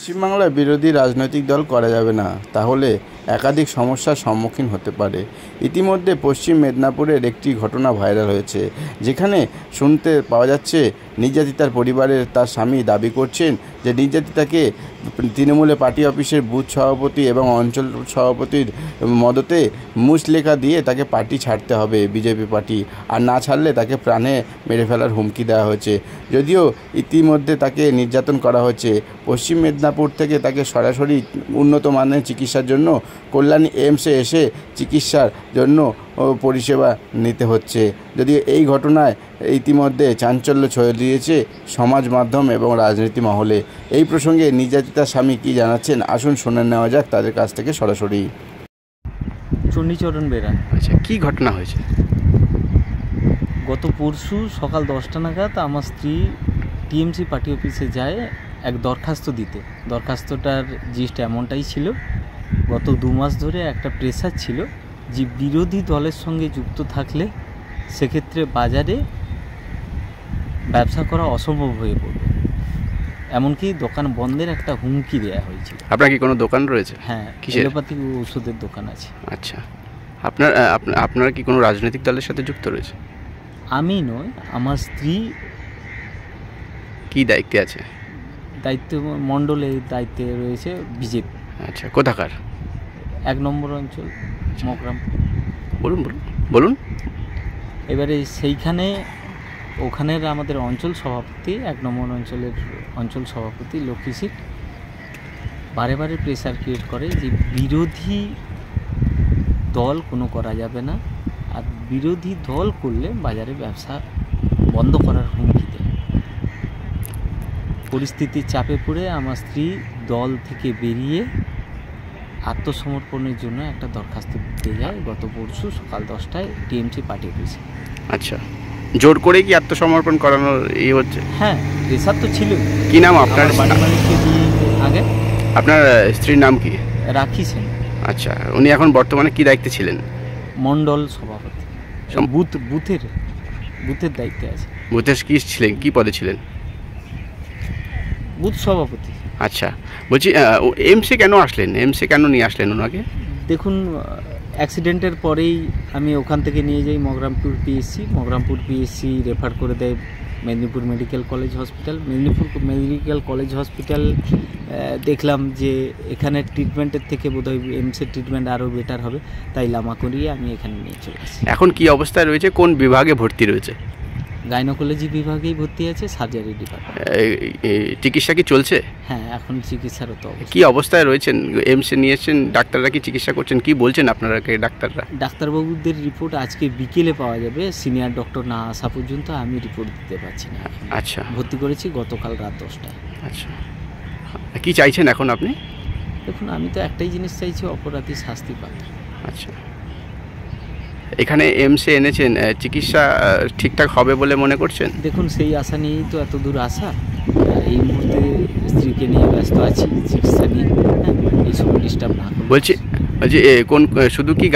পশ্চিমবাংলায় বিরোধী রাজনৈতিক দল করা যাবে না, তাহলে একাধিক সমস্যার সম্মুখীন হতে পারে। ইতিমধ্যে পশ্চিম মেদিনীপুরের একটি ঘটনা ভাইরাল হয়েছে, যেখানে শুনতে পাওয়া যাচ্ছে নির্যাতিতার পরিবারের তার স্বামী দাবি করছেন যে নির্যাতিতাকে তৃণমূলের পার্টি অফিসের বুথ সভাপতি এবং অঞ্চল সভাপতির মদতে মুচলেখা দিয়ে তাকে পার্টি ছাড়তে হবে, বিজেপি পার্টি, আর না ছাড়লে তাকে প্রাণে মেরে ফেলার হুমকি দেওয়া হয়েছে। যদিও ইতিমধ্যে তাকে নির্যাতন করা হয়েছে, পশ্চিম মেদিনীপুর থেকে তাকে সরাসরি উন্নত মানের চিকিৎসার জন্য কল্যাণী এইমসে এসে চিকিৎসার জন্য পরিষেবা নিতে হচ্ছে। যদিও এই ঘটনায় ইতিমধ্যে চাঞ্চল্য ছড়িয়েছে সমাজ মাধ্যম এবং রাজনীতি মহলে। এই প্রসঙ্গে নির্যাতিতার স্বামী কী জানাচ্ছেন, আসুন শুনে নেওয়া যাক তাদের কাছ থেকে সরাসরি। চণ্ডীচরণ বেরা। আচ্ছা, কী ঘটনা হয়েছে? গত পরশু সকাল 10টা নাগাদ আমার স্ত্রী টিএমসি পার্টি অফিসে যায় এক দরখাস্ত দিতে। দরখাস্তটার জিস্ট এমনটাই ছিল, গত 2 মাস ধরে একটা প্রেসার ছিল যে বিরোধী দলের সঙ্গে যুক্ত থাকলে সেক্ষেত্রে বাজারে ব্যবসা করা অসম্ভব হয়ে পড়বে, এমনকি দোকান বন্ধের একটা হুমকি দেওয়া হয়েছিল। আপনার কি কোনো দোকান রয়েছে? হ্যাঁ, এলোপ্যাথিক ওষুধের দোকান আছে। আচ্ছা, আপনারা কি কোনো রাজনৈতিক দলের সাথে যুক্ত রয়েছে? আমি নয়, আমার স্ত্রী। কি দায়িত্বে আছে? দায়িত্ব মণ্ডলের দায়িত্বে রয়েছে বিজেপি। আচ্ছা, কোথাকার? 1 নম্বর অঞ্চল, মগরাম। বলুন। এবারে সেইখানে ওখানের আমাদের অঞ্চল সভাপতি, 1 নম্বর অঞ্চলের অঞ্চল সভাপতি লক্ষ্মী সিট বারে বারে প্রেসার ক্রিয়েট করে যে বিরোধী দল কোনো করা যাবে না, আর বিরোধী দল করলে বাজারে ব্যবসা বন্ধ করার হুমকি দেয়। পরিস্থিতির চাপে পড়ে আমার স্ত্রী দল থেকে বেরিয়ে আত্মসমর্পণের জন্য একটা দরখাস্ত দিতে যায় গত পরশু সকাল 10টায় টিএমসি পার্টি অফিসে। আচ্ছা, জোর করে কি আত্মসমর্পণ করানোর হচ্ছে? হ্যাঁ, প্রেসার তো ছিল। কি নাম আপনার? বাড়ি মালিককে দিয়ে আগে। আপনার স্ত্রীর নাম কি? রাখি সেন। আচ্ছা, উনি এখন বর্তমানে কি দায়িত্বে ছিলেন? মণ্ডল সভাপতি, বুথের দায়িত্বে আছে। বুথের কি ছিলেন, কি পদে ছিলেন? বুথ সভাপতি। আচ্ছা, বলছি এইমসে কেন আসলেন? এইমসে কেন নিয়ে আসলেন ওনাকে? দেখুন, অ্যাক্সিডেন্টের পরেই আমি ওখান থেকে নিয়ে যাই মগরামপুর পিএসসি রেফার করে দেয় Medinipur medical college hospital. Medinipur medical college hospital দেখলাম যে এখানে ট্রিটমেন্টের থেকে বোধহয় এইমসের ট্রিটমেন্ট আরও বেটার হবে, তাই লামা করিয়ে আমি এখানে নিয়ে চলে আসি। এখন কি অবস্থায় রয়েছে? কোন বিভাগে ভর্তি রয়েছে? গাইনোকোলজি বিভাগেই ভর্তি আছে, সার্জারি ডিপার্টমেন্ট। চিকিৎসা কি চলছে? হ্যাঁ, এখন চিকিৎসারত। কি অবস্থায় রয়েছেন? এইমসে নিয়ে এসেছেন, ডাক্তাররা কি চিকিৎসা করছেন? কি বলছেন আপনারা ডাক্তাররা? ডাক্তারবাবুদের রিপোর্ট আজকে বিকেলে পাওয়া যাবে, সিনিয়র ডক্টর না আসা পর্যন্ত আমি রিপোর্ট দিতে পারছি না। আচ্ছা, ভর্তি করেছি গতকাল রাত 10টায়। আচ্ছা, কি চাইছেন এখন আপনি? দেখুন, আমি তো একটাই জিনিস চাইছি, অপরাধী শাস্তি পাক। আচ্ছা, এখানে এইমসে এনেছেন, চিকিৎসা ঠিকঠাক হবে বলে মনে করছেন? দেখুন, সেই আশা নিয়েই তো এত দূর আসা। এই মুহূর্তে স্ত্রীকে নিয়ে ব্যস্ত আছি চিকিৎসা নিয়ে, এইসব ডিস্টার্ব না। বলছি কোন শুধু কি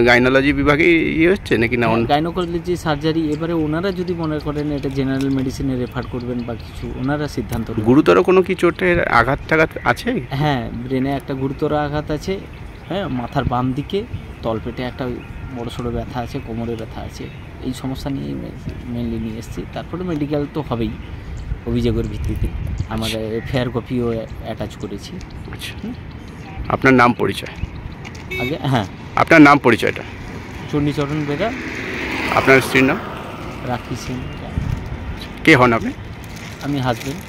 গাইনোলজি বিভাগেই হচ্ছে নাকি না? Gynaecology, surgery. এবারে ওনারা যদি মনে করেন এটা জেনারেল মেডিসিনে রেফার করবেন বা কিছু, ওনারা সিদ্ধান্ত নেবেন। গুরুতর কোনো কি চোটের আঘাত আছে? হ্যাঁ, ব্রেনে একটা গুরুতর আঘাত আছে। হ্যাঁ, মাথার বাম দিকে, তলপেটে একটা বড় সড়ো ব্যথা আছে, কোমরে ব্যথা আছে। এই সমস্যা নিয়ে মেনলি নিয়ে এসেছি। তারপরে মেডিকেল তো হবেই অভিযোগের ভিত্তিতে। আমাদের এফআইআর কপিও অ্যাটাচ করেছি। আচ্ছা, আপনার নাম পরিচয়? আগে হ্যাঁ, আপনার নাম পরিচয়টা? চণ্ডীচরণ বেরা। আপনার স্ত্রীর নাম? রাখি সেন। কে হন আপনি? আমি হাজবেন্ড।